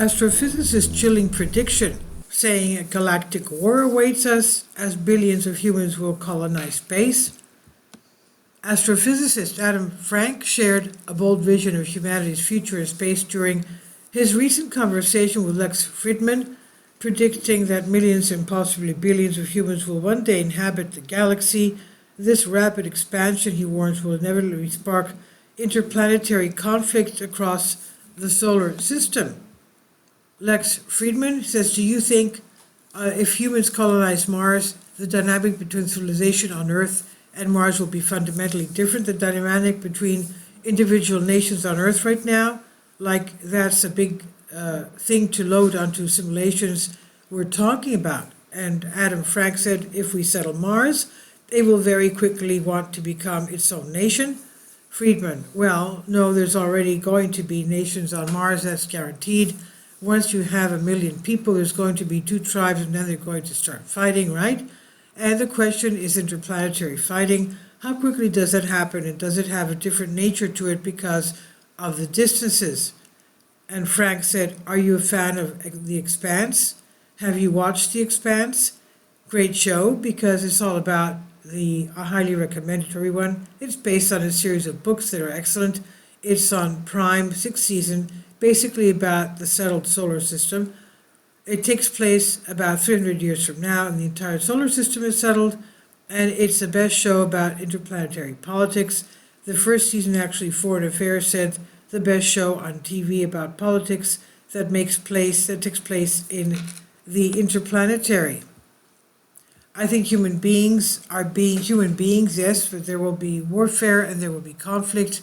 Astrophysicist chilling prediction saying a galactic war awaits us as billions of humans will colonize space. Astrophysicist Adam Frank shared a bold vision of humanity's future in space during his recent conversation with Lex Fridman, predicting that millions and possibly billions of humans will one day inhabit the galaxy. This rapid expansion, he warns, will inevitably spark interplanetary conflict across the solar system. Lex Friedman says, do you think if humans colonize Mars, the dynamic between civilization on Earth and Mars will be fundamentally different? The dynamic between individual nations on Earth right now, like that's a big thing to load onto simulations we're talking about. And Adam Frank said, if we settle Mars, they will very quickly want to become its own nation. Friedman, well, no, there's already going to be nations on Mars, that's guaranteed. Once you have 1 million people, there's going to be 2 tribes, and then they're going to start fighting, right? And the question is interplanetary fighting. How quickly does that happen, and does it have a different nature to it because of the distances? And Frank said, are you a fan of The Expanse? Have you watched The Expanse? Great show, because it's all about I highly recommend it to everyone. It's based on a series of books that are excellent. It's on Prime, 6th season, basically about the settled solar system. It takes place about 300 years from now, and the entire solar system is settled, and it's the best show about interplanetary politics. The first season, actually, Foreign Affairs said the best show on TV about politics that takes place in the interplanetary. I think human beings are being human beings, yes, but there will be warfare and there will be conflict,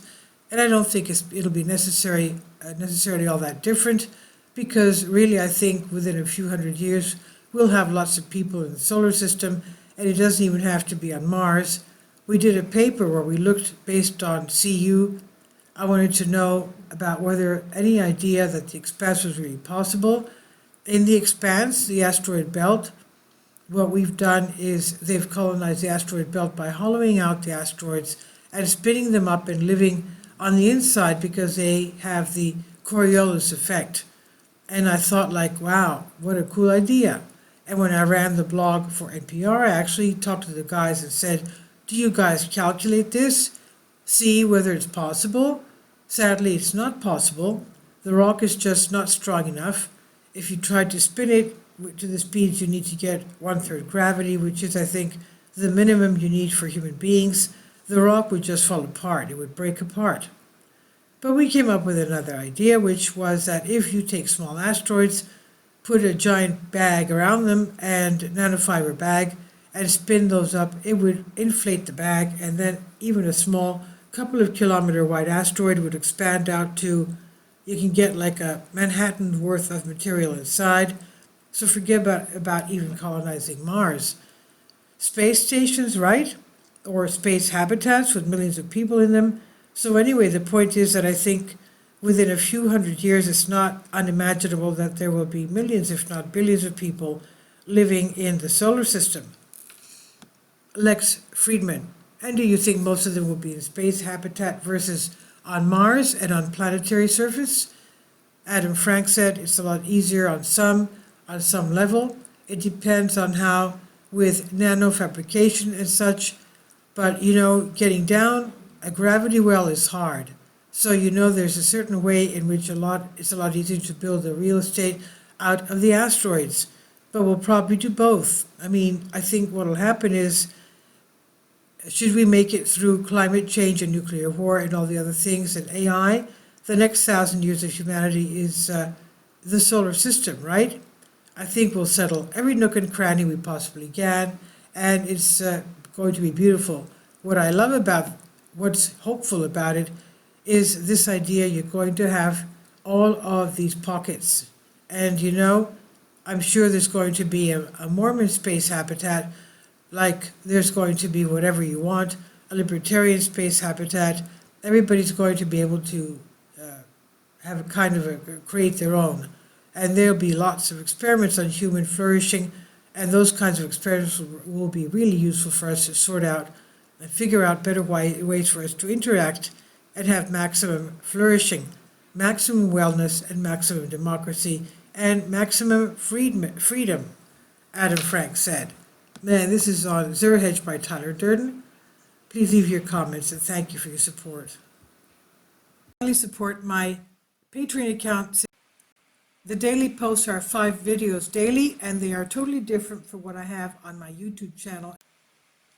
and I don't think it'll be necessarily all that different, because really I think within a few hundred years we'll have lots of people in the solar system, and it doesn't even have to be on Mars. We did a paper where we looked based on CU. I wanted to know about whether any idea that the expanse was really possible. In the expanse, the asteroid belt, what we've done is they've colonized the asteroid belt by hollowing out the asteroids and spinning them up and living on the inside because they have the Coriolis effect. And I thought, like, wow, what a cool idea. And when I ran the blog for NPR, I actually talked to the guys and said, do you guys calculate this? See whether it's possible? Sadly, it's not possible. The rock is just not strong enough. If you tried to spin it to the speeds you need to get 1/3 gravity, which is, I think, the minimum you need for human beings, the rock would just fall apart. It would break apart. But we came up with another idea, which was that if you take small asteroids, put a giant bag around them and nanofiber bag and spin those up, it would inflate the bag, and then even a small couple of kilometer wide asteroid would expand out to, you can get like a Manhattan worth of material inside. So forget about even colonizing Mars. Space stations, right? Or space habitats with millions of people in them. So anyway, the point is that I think within a few hundred years, it's not unimaginable that there will be millions, if not billions of people living in the solar system. Lex Friedman, and do you think most of them will be in space habitat versus on Mars and on planetary surface? Adam Frank said it's a lot easier on some level. It depends on how, with nanofabrication and such, but getting down a gravity well is hard. So there's a certain way in which it's a lot easier to build the real estate out of the asteroids. But we'll probably do both. I mean, I think what will happen is, should we make it through climate change and nuclear war and all the other things and AI, the next 1,000 years of humanity is the solar system, right? I think we'll settle every nook and cranny we possibly can, and it's going to be beautiful. What I love about, what's hopeful about it, is this idea you're going to have all of these pockets. And I'm sure there's going to be a Mormon space habitat, like there's going to be whatever you want, a libertarian space habitat. Everybody's going to be able to have a kind of create their own. And there'll be lots of experiments on human flourishing, and those kinds of experiments will be really useful for us to sort out and figure out better ways for us to interact and have maximum flourishing. maximum wellness and maximum democracy and maximum freedom, Adam Frank said. Man, this is on Zero Hedge by Tyler Durden. Please leave your comments and thank you for your support. Finally, support my Patreon account. The daily posts are 5 videos daily, and they are totally different from what I have on my YouTube channel.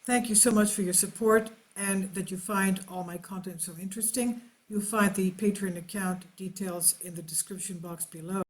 Thank you so much for your support and that you find all my content so interesting. You'll find the Patreon account details in the description box below.